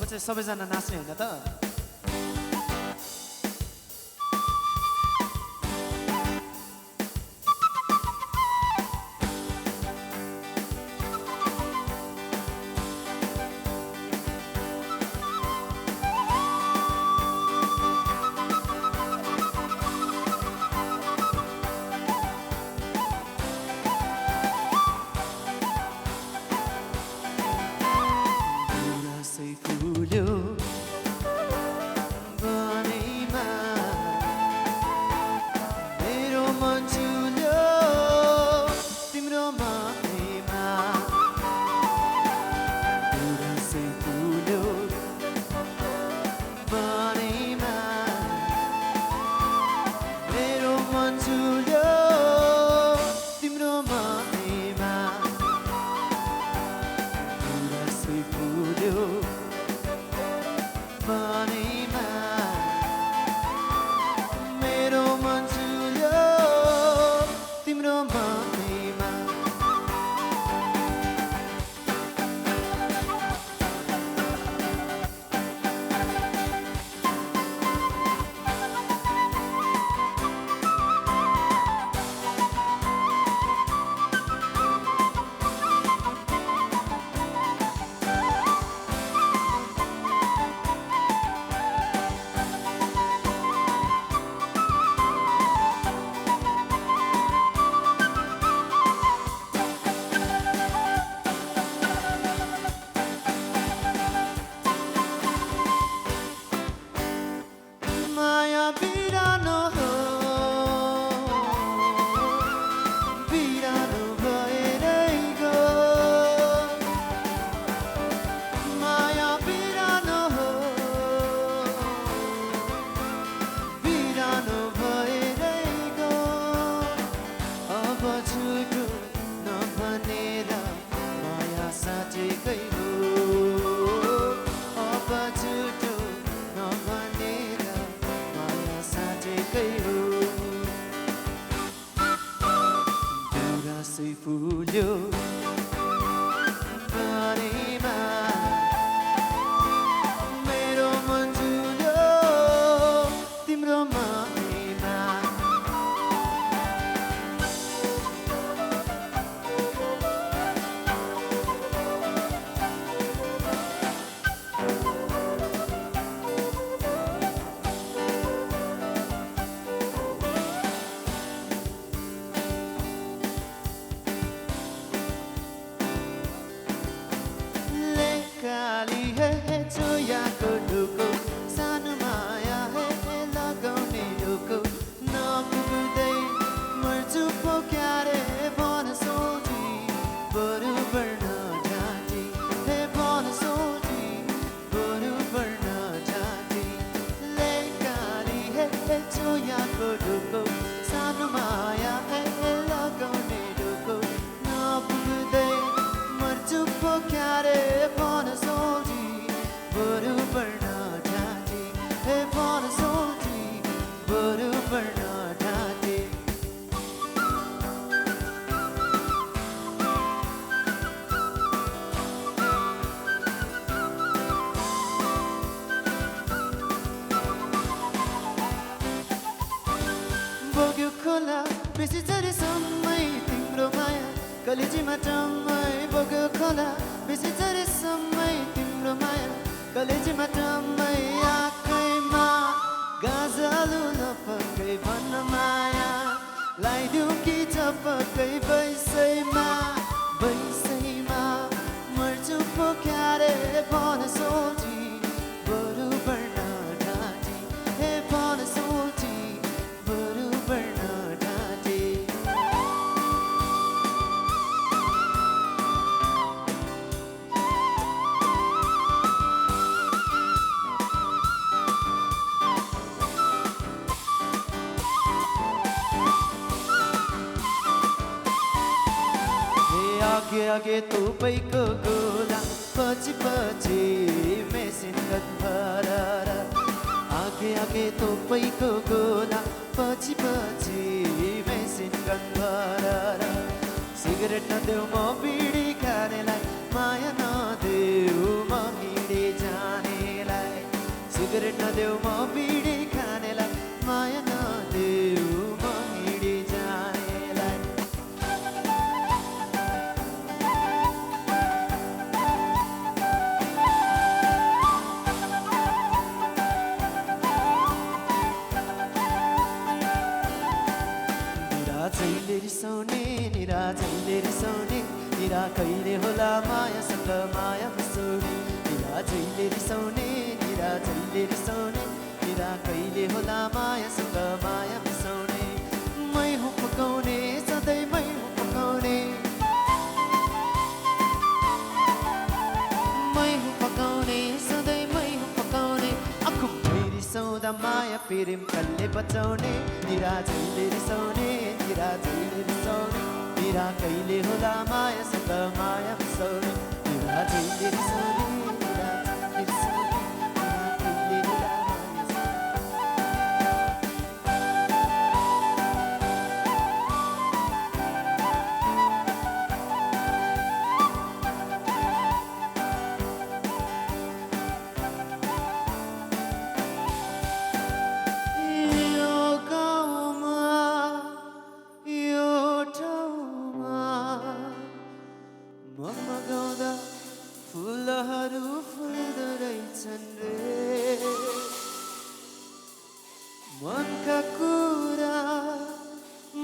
चाहिँ सबैजना नाच्ने होइन त कलेजीमा टम्मै बग्यो खोला बेसी चरे समय तिम्रो माया कलेजीमा टम्मै आँखैमा गाजलु नपक्कै भन्न माया लाइदिउ कि चपक्कै बैसैमा बैसैमा मर्छु पोख्यारे भन सोची बरु बढ्न ढाँटी हे भन सोची बरु बढ्न ढाँटी आगे आगे तोपैको गोला पछि पछि मेसिन गन भरर आगे आगे तोपैको गोला पछि पछि मेसिन गन भरर सिगरेट नदेऊ म बिडी खानेलाई माया नदेऊ म हिँडे जाने रिसाउने निरा झैले रिसाउने निरा कहिले होला मायासँग माया मिसाउने निरा झैले रिसाउने निरा झैले रिसाउने निरा कहिले होला मायासँग माया मिसाउने मै हुँ पकाउने सधैँ मै हुँ पकाउने मै हुँ पकाउने सधैँ मै हुँ पकाउने आँखु मै रिसाउँदा माया प्रेम कसले बचाउने निरा झैले रिसाउने निरा झैले रिसाउने निरा कहिले होला मायासँग माया मिसाउने निरा झैले रिसाउने निरा झैले रिसाउने निरा कहिले होला फुलहरू फुल्दो रहेछन् रे मनका कुरा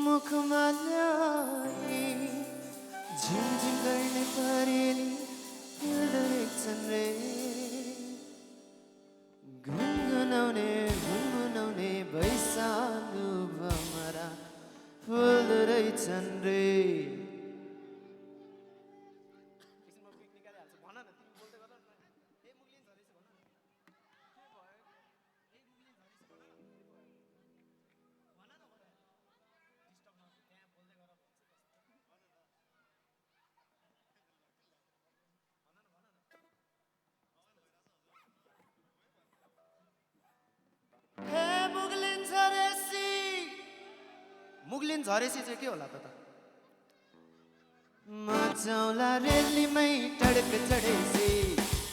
मुखमा ल्याई झिमझिम गर्ने परेली फुल्दो रहेछन् रे गुनगुनाउने भैसानु भमरा फुल्दो रहेछन् रे मुगलिन झरेसी चाहिँ के होला त मचौला रेलीमै टडक चढेसी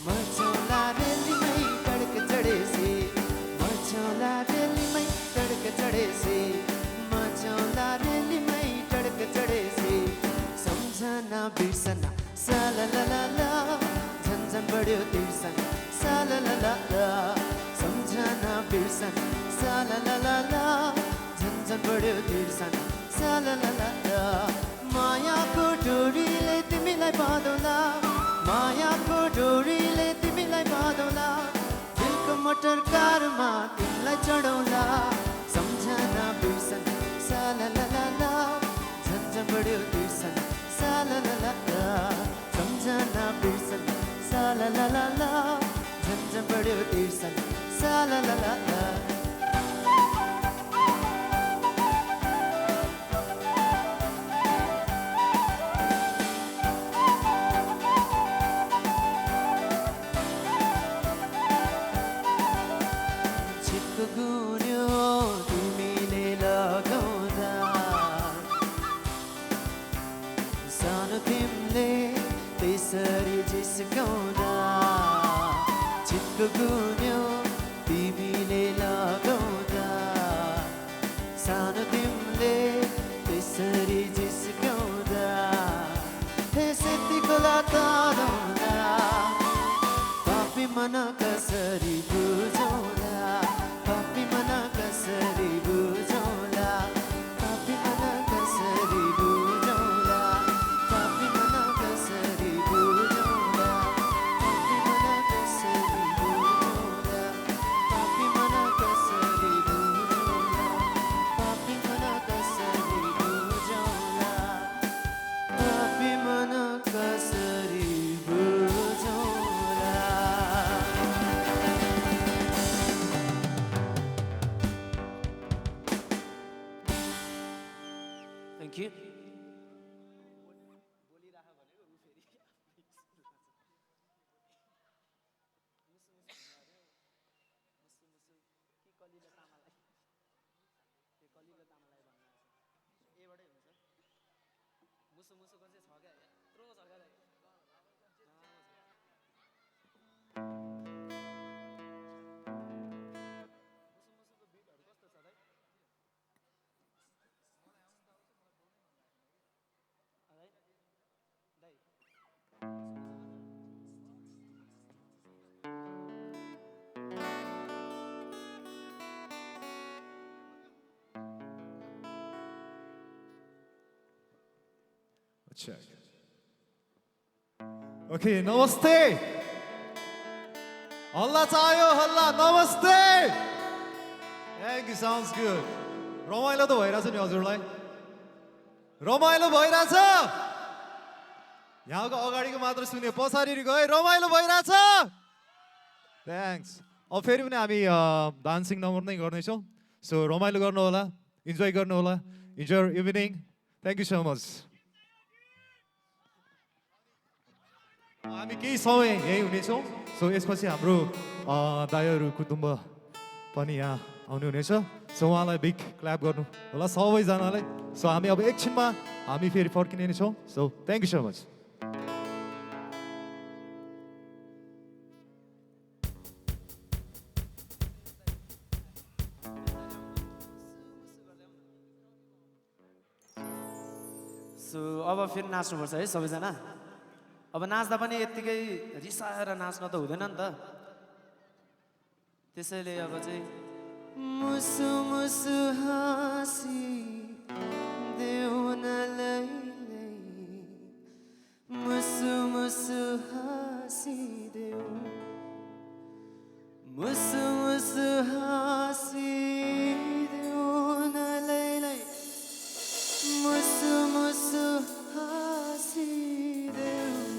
मचौला रेलीमै टडक चढेसी मचौला रेलीमै टडक चढेसी मचौला रेलीमै टडक चढेसी सम्झना बिर्सना सालालाला झन्झन बढ्यो तिर्सना सालालाला सम्झना बिर्सना सालालाला झन्झन बढ्यो तिर्सना सालालाला मायाको डोरीले तिमीलाई बाँधौला मायाको डोरीले तिमीलाई बाँधौला दिलको मोटर कारमा तिमीलाई चढौला सम्झना बिर्सना सालालाला झन्झन बढ्यो तिर्सना सालालाला सम्झना बिर्सना सालालाला झन्झन बढ्यो तिर्सना सालालाला गुन्यो तिमीले लगाउँदा सानो तिमीले त्यसरी जिस्काउँदा चित्को गुन्यो तिमीले लगाउँदा सानो तिमीले त्यसरी जिस्काउँदा त्यसैतिको लाताउँदा पापी मन कसरी बुझाउँदा पापी मन कसरी बुझौला पापी मन कसरी बुझौला पापी मन कसरी बुझौला पापी मन कसरी बुझौला पापी मन कसरी बुझौला पापी मन कसरी बुझौला Thank you. Check. Okay, namaste. Allah chayo, Allah, namaste. Thank you, sounds good. रमाइलो त भइरहेछ नि हजुरलाई रमाइलो भइरहेछ यहाँको अगाडिको मात्र सुन्यो पछाडि गए रमाइलो भइरहेछ थ्याङ्क्स अब फेरि पनि हामी डान्सिङ नम्बर नै गर्नेछौँ सो रमाइलो गर्नु होला इन्जोय गर्नु होला enjoy evening thank you so much हामी केही समय यही हुनेछौँ सो यसपछि हाम्रो दाइहरू कुटुम्ब पनि यहाँ आउनु हुनेछ सो उहाँलाई बिग क्ल्याप गर्नु होला सबैजनालाई सो हामी अब एकछिनमा हामी फेरि फर्किने नै छौँ so thank you so much so अब फेरि नाच्नुपर्छ है सबैजना अब नाच्दा पनि यत्तिकै रिसाएर नाच्न त हुँदैन नि त त्यसैले अब चाहिँ मुसु मुसु हाँसी देऊ न लैलै मुसु मुसु हाँसी देऊ मुसु मुसु हाँसी देऊ न लैलै मुसु मुसु हाँसी देऊ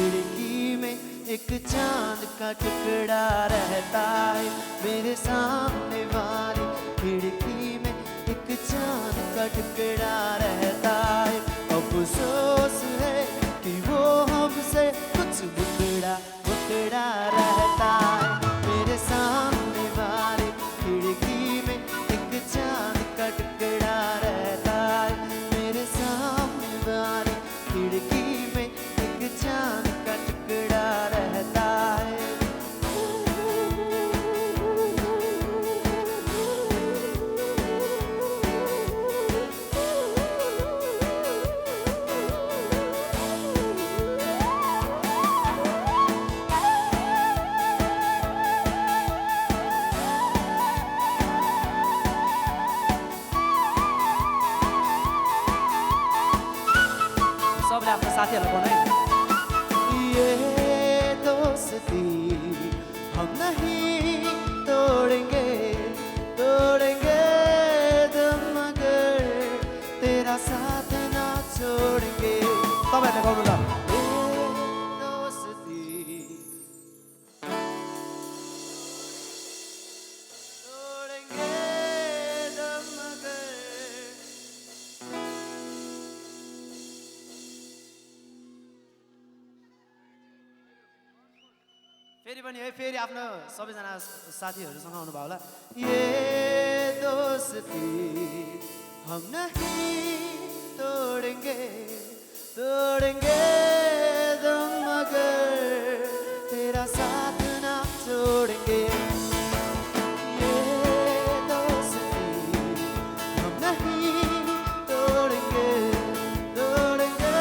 खिड़की में एक चांद का टुकड़ा रहता है मेरे सामने वाली खिड़की में एक चांद का टुकड़ा रहता है अफसोस है कि वो हमसे कुछ मुकड़ा मुकड़ा रहता है मेरे सामने वाली खिड़की में एक चांद का टुकड़ा रहता है मेरे सामने वाली खिड़की में एक चांद का टुकड़ा रहता है सबले आफ्नो साथीहरूलाई बनाए ये दोस्ती हम नहीं तोड़ेंगे तोड़ेंगे दम मगर तेरा साथ ना छोड़ेंगे तपाईहरुले गाउनु ल ये दोस्ती तोड़ेंगे दम मगर फेरि पनि है फेरि आफ्नो सबैजना साथीहरुसँग आउनु भयो होला ये दोस्ती हम नहीं तोड़ेंगे तोड़ेंगे दम मगर तेरा साथ ना छोड़ेंगे ये दोस्ती हम नहीं तोड़ेंगे तोड़ेंगे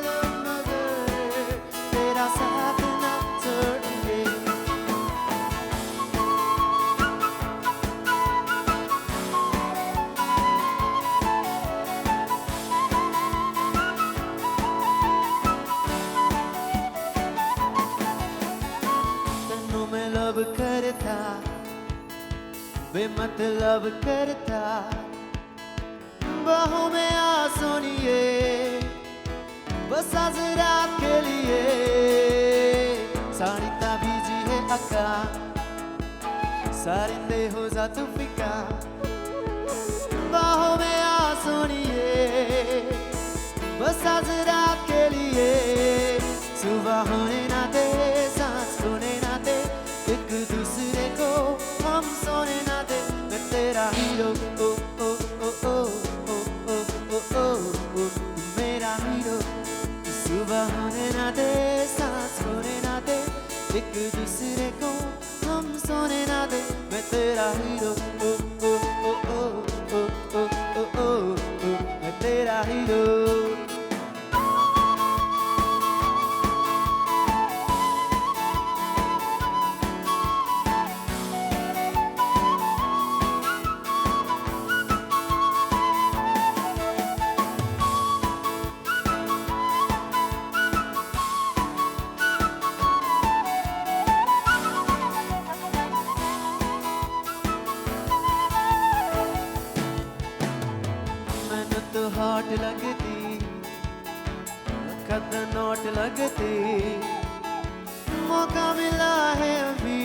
दम मगर तेरा साथ ना छोड़ेंगे तन्नू में लब करता बेमतलब करता बाहों में आ सोनिए बस आज रात के लिए सारिता बीजी है अक्का सारिंदे हो जा तू फिका बाहों में आ सोनिए बस आज रात के लिए सुबह होने ना दे सांस होने ना दे एक दूसरे को हम सोने ना दे मैं तेरा हीरो ओ ओ ओ ओ ओ ओ ओ ओ ओ मेरा हीरो सुबह होने ना दे सांस होने ना दे एक दूसरे को हम सोने ना दे मैं तेरा हीरो ओ ओ ओ ओ ओ ओ ओ ओ ओ मैं तेरा हीरो मैंने तो हॉट लगती कद नोट लगती मौका मिला है अभी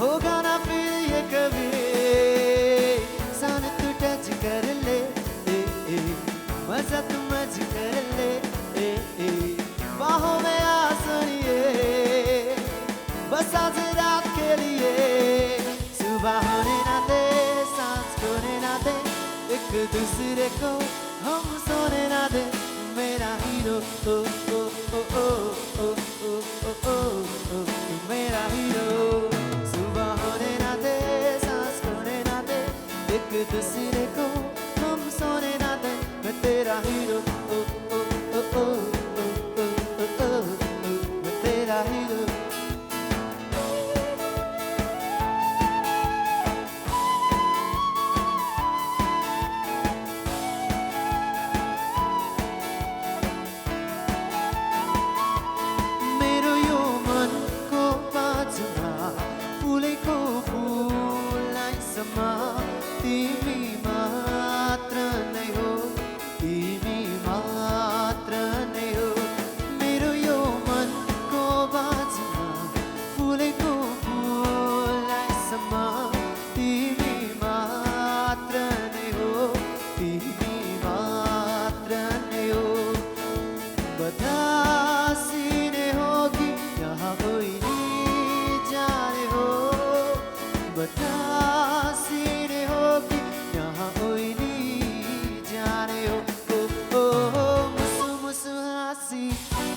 होगा ना फिर ये कभी सन तू टच कर ले ए मजा तू मज कर ले ए बाहों में आ सुनिए बस आज रात के लिए सुबह होने ना दे सांस खोने ना दे एक दूसरे को हम सोने ना दे मेरा हीरो ओ ओ ओ ओ ओ ओ ओ ओ ओ मेरा हीरो सुबह होने ना दे सांस खोने ना दे एक दूसरे को हम सोने ना दे मैं तेरा हीरो ओ ओ ओ ओ ओ ओ ओ ओ मैं तेरा हीरो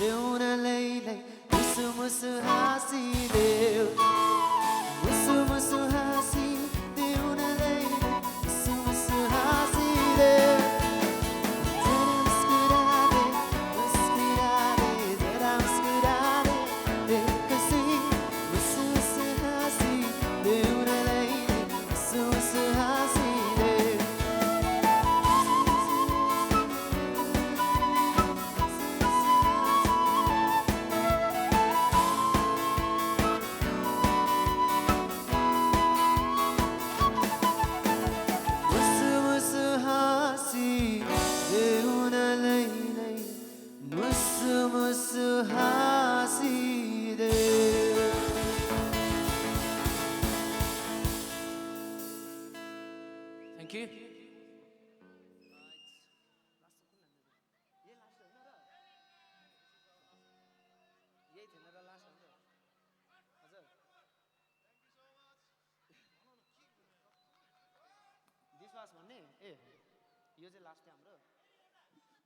देउनलैलाई मुसु मुसु हाँसिदेऊ मुसु मुसु हाँसी देउनलैलाई मुसु मुसु हाँसिदेऊ जरा मुस्कुरा दे एकसी मुसु मुसु हाँसी देउनलैलाई मुसु मुसु हाँसिदेऊ Thank you.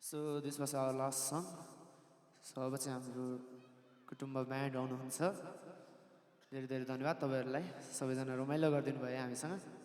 So this was our last song. So अब चाहिँ हाम्रो कुटुम्ब ब्यान्ड आउनुहुन्छ धेरै धेरै धन्यवाद तपाईहरुलाई सबैजना रमाइलो गरिदिनु भयो हामीसँग